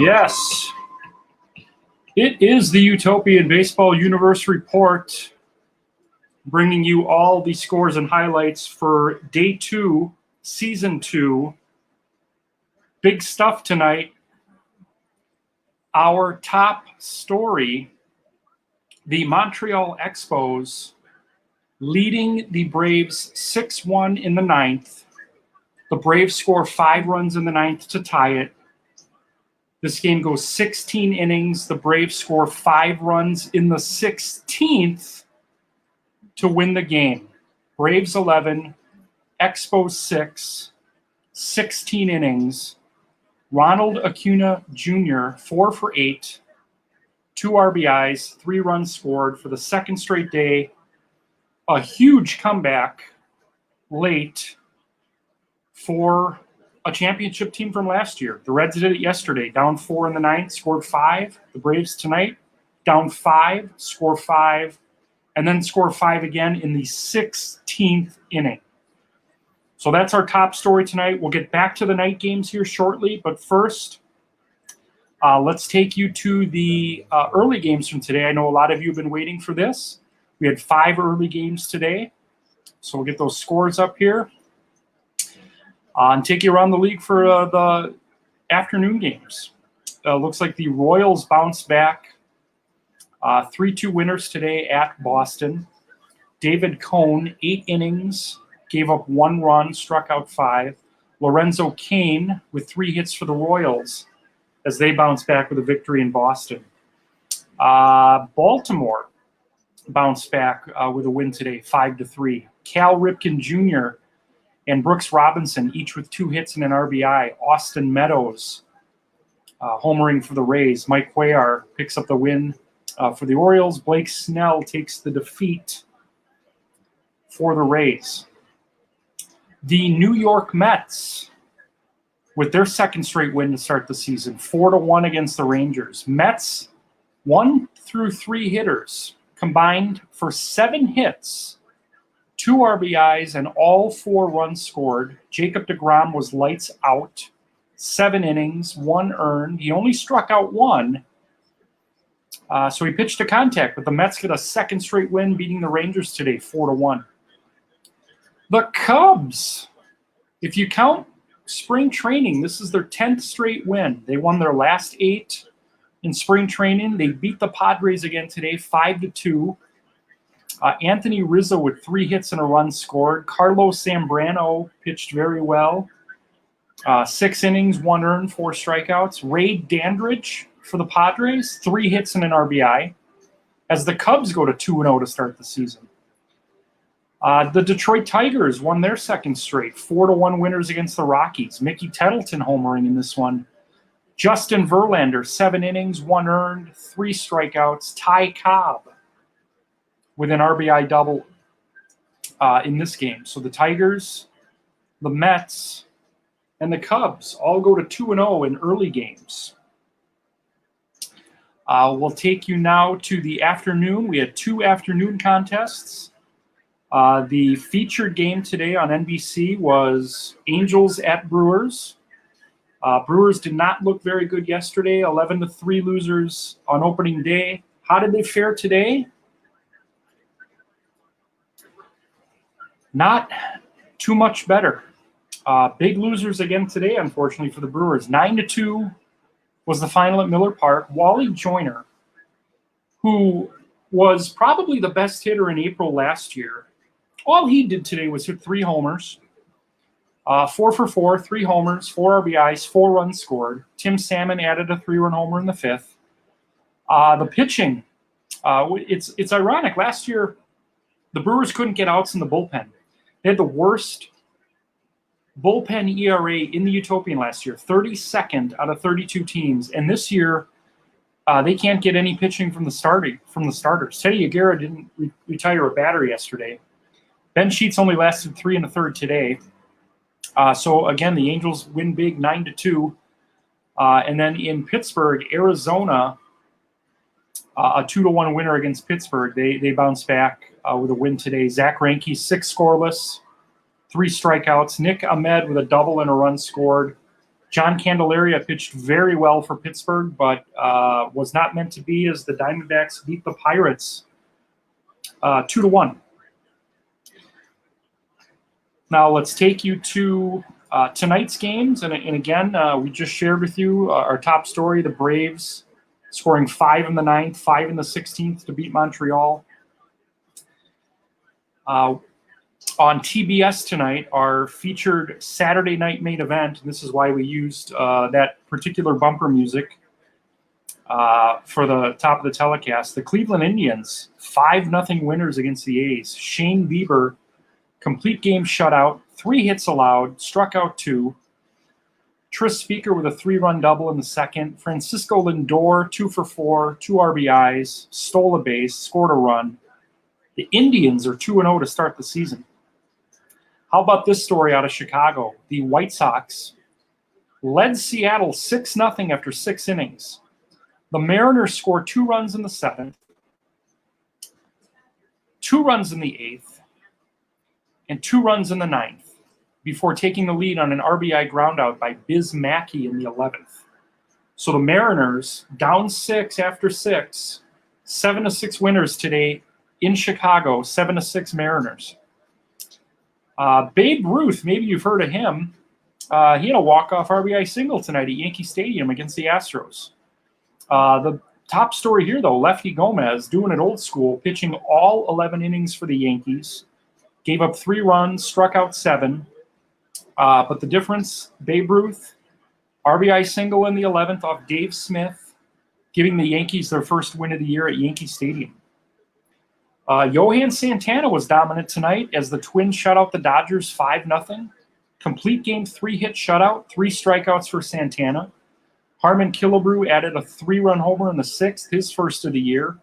Yes, it is the Utopian Baseball Universe Report, bringing you all the scores and highlights for Day 2, Season 2. Big stuff tonight. Our top story, the Montreal Expos leading the Braves 6-1 in the ninth. The Braves score 5 runs in the ninth to tie it. This game goes 16 innings. The Braves score 5 runs in the 16th to win the game. Braves 11, Expos 6, 16 innings. Ronald Acuna Jr., 4 for 8, 2 RBIs, 3 runs scored for the second straight day. A huge comeback late for a championship team from last year. The Reds did it yesterday, down 4 in the ninth, scored 5. The Braves tonight, down 5, score 5, and then score 5 again in the 16th inning. So that's our top story tonight. We'll get back to the night games here shortly, but first, let's take you to the early games from today. I know a lot of you have been waiting for this. We had 5 early games today, so we'll get those scores up here. And take you around the league for the afternoon games. Looks like the Royals bounced back. 3-2 winners today at Boston. David Cone, 8 innings, gave up 1 run, struck out 5. Lorenzo Cain with 3 hits for the Royals as they bounce back with a victory in Boston. Baltimore bounced back with a win today, 5-3. Cal Ripken Jr. and Brooks Robinson, each with 2 hits and an RBI. Austin Meadows homering for the Rays. Mike Cuellar picks up the win for the Orioles. Blake Snell takes the defeat for the Rays. The New York Mets, with their second straight win to start the season, 4-1 against the Rangers. Mets, 1 through 3 hitters, combined for 7 hits, 2 RBIs, and all 4 runs scored. Jacob deGrom was lights out. 7 innings, 1 earned. He only struck out 1. So he pitched to contact, but the Mets get a second straight win, beating the Rangers today, 4-1. The Cubs, if you count spring training, this is their 10th straight win. They won their last 8 in spring training. They beat the Padres again today, 5-2. Anthony Rizzo with 3 hits and a run scored. Carlos Zambrano pitched very well. 6 innings, 1 earned, 4 strikeouts. Ray Dandridge for the Padres, 3 hits and an RBI, as the Cubs go to 2-0 to start the season. The Detroit Tigers won their second straight, 4-1 winners against the Rockies. Mickey Tettleton homering in this one. Justin Verlander, 7 innings, 1 earned, 3 strikeouts. Ty Cobb with an RBI double in this game. So the Tigers, the Mets, and the Cubs all go to 2-0 in early games. We'll take you now to the afternoon. We had 2 afternoon contests. The featured game today on NBC was Angels at Brewers. Brewers did not look very good yesterday, 11-3 losers on opening day. How did they fare today? Not too much better. Big losers again today, unfortunately, for the Brewers. 9-2 was the final at Miller Park. Wally Joyner, who was probably the best hitter in April last year, all he did today was hit 3 homers. 4 for 4, 3 homers, 4 RBIs, 4 runs scored. Tim Salmon added a 3-run homer in the 5th. The pitching, it's ironic. Last year, the Brewers couldn't get outs in the bullpen. They had the worst bullpen ERA in the Utopian last year, 32nd out of 32 teams. And this year, they can't get any pitching from the starters. Teddy Aguirre didn't retire a batter yesterday. Ben Sheets only lasted 3 1/3 today. So again, the Angels win big, 9-2. And then in Pittsburgh, Arizona, a 2-1 winner against Pittsburgh. They bounced back with a win today. Zach Greinke, 6 scoreless, 3 strikeouts. Nick Ahmed with a double and a run scored. John Candelaria pitched very well for Pittsburgh, but was not meant to be as the Diamondbacks beat the Pirates 2-1. Now let's take you to tonight's games. And again, we just shared with you our top story, the Braves scoring 5 in the 9th, 5 in the 16th to beat Montreal. On TBS tonight, our featured Saturday night main event, and this is why we used that particular bumper music for the top of the telecast, the Cleveland Indians, 5-0 winners against the A's. Shane Bieber, complete game shutout, 3 hits allowed, struck out 2. Tris Speaker with a 3-run double in the second. Francisco Lindor, 2 for 4, 2 RBIs, stole a base, scored a run. The Indians are 2-0 to start the season. How about this story out of Chicago? The White Sox led Seattle 6-0 after 6 innings. The Mariners scored 2 runs in the 7th, 2 runs in the 8th, and 2 runs in the 9th before taking the lead on an RBI groundout by Biz Mackey in the 11th. So the Mariners down 6 after 6, 7-6 winners today in Chicago, 7-6 Mariners. Babe Ruth, maybe you've heard of him. He had a walk-off RBI single tonight at Yankee Stadium against the Astros. The top story here, though, Lefty Gomez doing it old school, pitching all 11 innings for the Yankees, gave up 3 runs, struck out 7. But the difference, Babe Ruth, RBI single in the 11th off Dave Smith, giving the Yankees their first win of the year at Yankee Stadium. Johan Santana was dominant tonight as the Twins shut out the Dodgers 5-0. Complete game 3-hit shutout, 3 strikeouts for Santana. Harmon Killebrew added a 3-run homer in the 6th, his first of the year.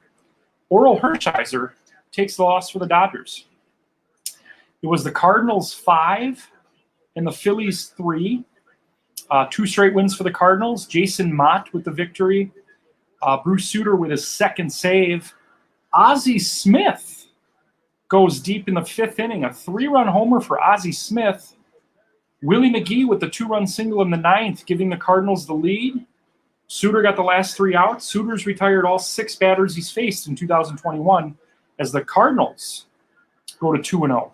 Orel Hershiser takes the loss for the Dodgers. It was the Cardinals 5 and the Phillies 3. 2 straight wins for the Cardinals. Jason Mott with the victory. Bruce Sutter with his second save. Ozzie Smith goes deep in the 5th inning. A 3-run homer for Ozzie Smith. Willie McGee with the 2-run single in the 9th, giving the Cardinals the lead. Sutter got the last 3 outs. Sutter's retired all 6 batters he's faced in 2021 as the Cardinals go to 2-0.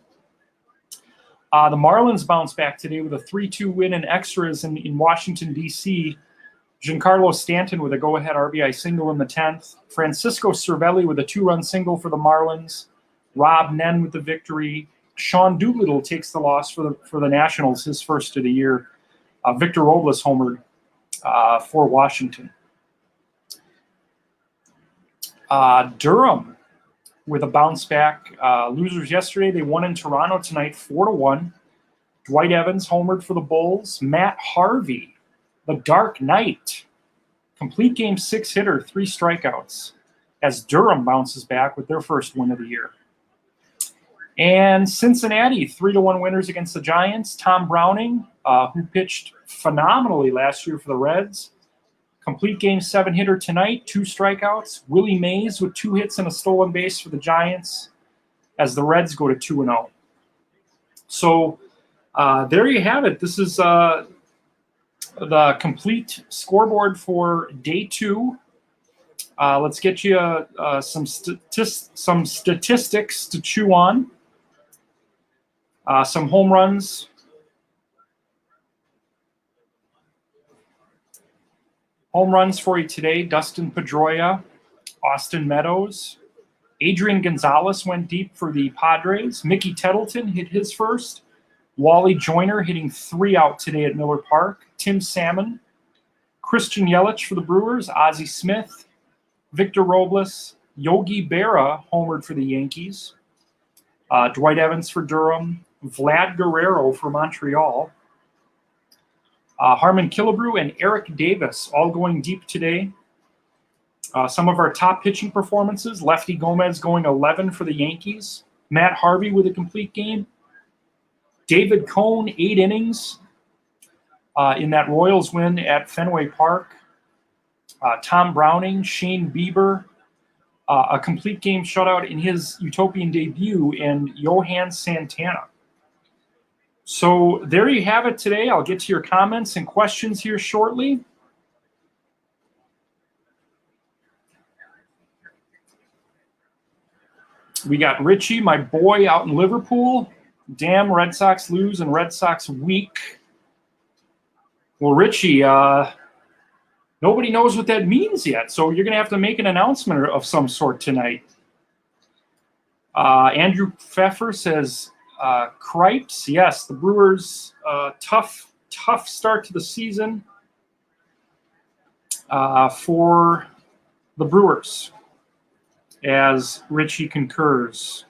The Marlins bounce back today with a 3-2 win in extras in Washington, D.C. Giancarlo Stanton with a go-ahead RBI single in the 10th. Francisco Cervelli with a 2-run single for the Marlins. Rob Nen with the victory. Sean Doolittle takes the loss for the Nationals, his first of the year. Victor Robles homered for Washington. Durham with a bounce back. Losers yesterday, they won in Toronto tonight 4-1. Dwight Evans homered for the Bulls. Matt Harvey, the Dark Knight, complete game 6 hitter, 3 strikeouts, as Durham bounces back with their first win of the year. And Cincinnati, 3-1 winners against the Giants. Tom Browning, who pitched phenomenally last year for the Reds, complete game 7 hitter tonight, 2 strikeouts. Willie Mays with 2 hits and a stolen base for the Giants as the Reds go to 2-0. So there you have it. This is the complete scoreboard for day 2. Let's get you some statistics to chew on. Some home runs. Home runs for you today: Dustin Pedroia, Austin Meadows. Adrian Gonzalez went deep for the Padres. Mickey Tettleton hit his first. Wally Joyner hitting 3 out today at Miller Park. Tim Salmon. Christian Yelich for the Brewers. Ozzie Smith. Victor Robles. Yogi Berra homered for the Yankees. Dwight Evans for Durham. Vlad Guerrero for Montreal. Harmon Killebrew and Eric Davis all going deep today. Some of our top pitching performances: Lefty Gomez going 11 for the Yankees. Matt Harvey with a complete game. David Cone, 8 innings in that Royals win at Fenway Park. Tom Browning, Shane Bieber, a complete game shutout in his Utopian debut, and Johan Santana. So there you have it today. I'll get to your comments and questions here shortly. We got Richie, my boy, out in Liverpool. Damn, Red Sox lose and Red Sox week. Well, Richie, nobody knows what that means yet, so you're going to have to make an announcement of some sort tonight. Andrew Pfeffer says, Cripes, yes, the Brewers, tough start to the season for the Brewers, as Richie concurs.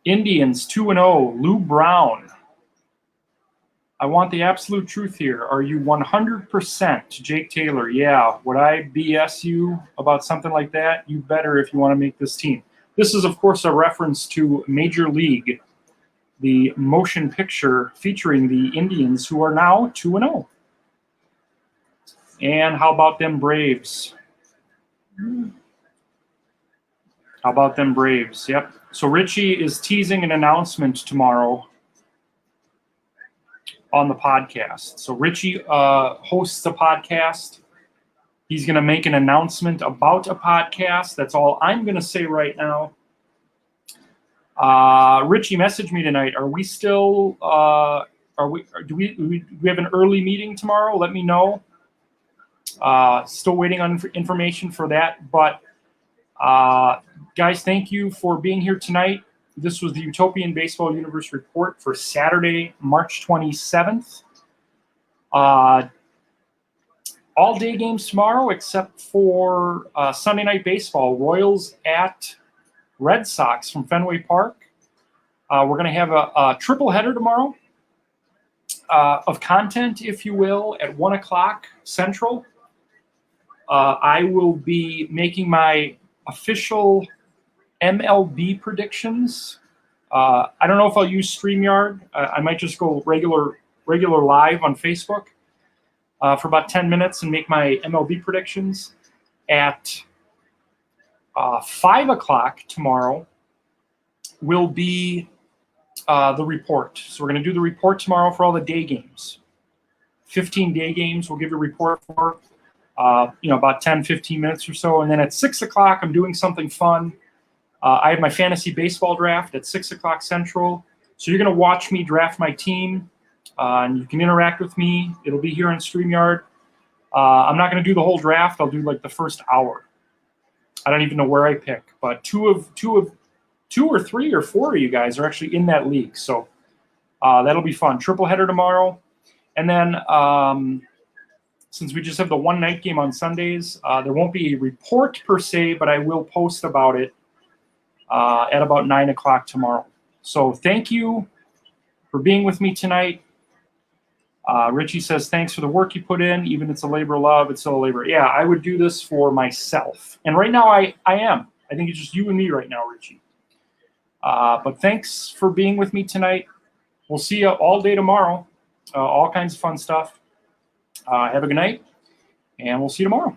Indians 2-0, Lou Brown. I want the absolute truth here. Are you 100% Jake Taylor? Yeah. Would I BS you about something like that? You better if you want to make this team. This is, of course, a reference to Major League, the motion picture featuring the Indians, who are now 2-0. And how about them Braves? How about them Braves? Yep. So Richie is teasing an announcement tomorrow on the podcast. So Richie hosts a podcast. He's going to make an announcement about a podcast. That's all I'm going to say right now. Richie messaged me tonight. Are we still? Do we have an early meeting tomorrow? Let me know. Still waiting on information for that. But guys, thank you for being here tonight. This was the Utopian Baseball Universe Report for Saturday, March 27th. All day games tomorrow except for Sunday Night Baseball. Royals at Red Sox from Fenway Park. We're going to have a triple header tomorrow of content, if you will, at 1 o'clock Central. I will be making my official MLB predictions. I don't know if I'll use StreamYard. I might just go regular live on Facebook for about 10 minutes and make my MLB predictions. At 5 o'clock tomorrow will be the report. So we're going to do the report tomorrow for all the day games. 15 day games we'll give you a report for, about 10, 15 minutes or so. And then at 6 o'clock, I'm doing something fun. I have my fantasy baseball draft at 6 o'clock Central. So you're going to watch me draft my team, and you can interact with me. It'll be here on StreamYard. I'm not going to do the whole draft. I'll do like the first hour. I don't even know where I pick, but two or three or four of you guys are actually in that league. So that'll be fun. Triple header tomorrow. And then since we just have the one night game on Sundays, there won't be a report per se, but I will post about it at about 9 o'clock tomorrow. So thank you for being with me tonight. Richie says, thanks for the work you put in. Even if it's a labor of love, it's still a labor. Yeah, I would do this for myself. And right now I am. I think it's just you and me right now, Richie. But thanks for being with me tonight. We'll see you all day tomorrow. All kinds of fun stuff. Have a good night, and we'll see you tomorrow.